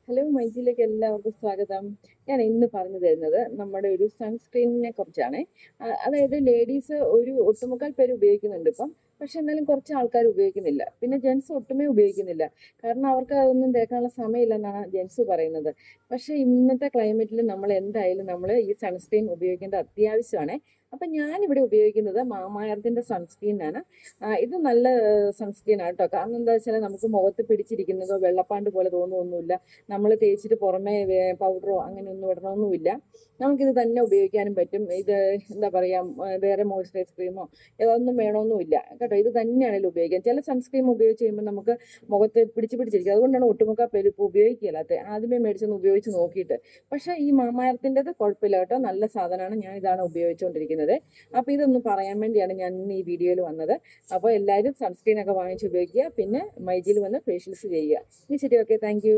Hello മൈജിയിലേക്ക് എല്ലാവർക്കും സ്വാഗതം. ഞാൻ ഇന്ന് പറഞ്ഞു തരുന്നത് നമ്മുടെ ഒരു സൺസ്ക്രീനിനെ കുറിച്ചാണ്. അതായത് ലേഡീസ് ഒരു ഒട്ടുമുക്കാൽ പേര് ഉപയോഗിക്കുന്നുണ്ട് ഇപ്പം. പക്ഷെ എന്നാലും കുറച്ച് ആൾക്കാർ ഉപയോഗിക്കുന്നില്ല. പിന്നെ ജെൻസ് ഒട്ടുമേ ഉപയോഗിക്കുന്നില്ല. കാരണം അവർക്ക് അതൊന്നും തേക്കാനുള്ള സമയമില്ലെന്നാണ് ജെൻസ് പറയുന്നത്. പക്ഷെ ഇന്നത്തെ ക്ലൈമറ്റിൽ നമ്മൾ എന്തായാലും നമ്മൾ ഈ സൺസ്ക്രീൻ ഉപയോഗിക്കേണ്ട അത്യാവശ്യമാണ്. അപ്പം ഞാനിവിടെ ഉപയോഗിക്കുന്നത് മാമായർത്തിൻ്റെ സൺസ്ക്രീനാണ്. ഇത് നല്ല സൺസ്ക്രീൻ ആണ് കേട്ടോ. കാരണം എന്താ വെച്ചാൽ നമുക്ക് മുഖത്ത് പിടിച്ചിരിക്കുന്നതോ വെള്ളപ്പാണ്ട് പോലെ തോന്നുമൊന്നുമില്ല. നമ്മൾ തേച്ചിട്ട് പുറമേ പൗഡറോ അങ്ങനെയൊന്നും ഇടണമൊന്നുമില്ല. നമുക്കിത് തന്നെ ഉപയോഗിക്കാനും പറ്റും. ഇത് എന്താ പറയുക, വേറെ മോയ്സ്ചറൈസ് ക്രീമോ ഇതൊന്നും വേണമെന്നുമില്ല കേട്ടോ. ഇത് തന്നെയാണെങ്കിലും ഉപയോഗിക്കാം. ചില സൺസ്ക്രീം ഉപയോഗിച്ച് കഴിയുമ്പോൾ നമുക്ക് മുഖത്ത് പിടിച്ചിരിക്കും. അതുകൊണ്ടാണ് ഒട്ടുമുക്കാൽ പേര് ഇപ്പോൾ ഉപയോഗിക്കില്ലാത്ത. ആദ്യമേ മേടിച്ചൊന്ന് ഉപയോഗിച്ച് നോക്കിയിട്ട്. പക്ഷേ ഈ മാമായർത്തിൻ്റെത് കുഴപ്പമില്ല കേട്ടോ, നല്ല സാധനമാണ്. ഞാൻ ഇതാണ് ഉപയോഗിച്ചുകൊണ്ടിരിക്കുന്നത്. അപ്പോൾ ഇതൊന്ന് പറയാൻ വേണ്ടിയാണ് ഞാൻ ഇന്ന് ഈ വീഡിയോയിൽ വന്നത്. അപ്പോൾ എല്ലാവരും സൺസ്ക്രീനൊക്കെ വാങ്ങിച്ച് ഉപയോഗിക്കുക. പിന്നെ മൈജിയിൽ വന്ന് ഫേഷ്യൽസ് ചെയ്യുക. ശരി, ഓക്കെ, താങ്ക് യു.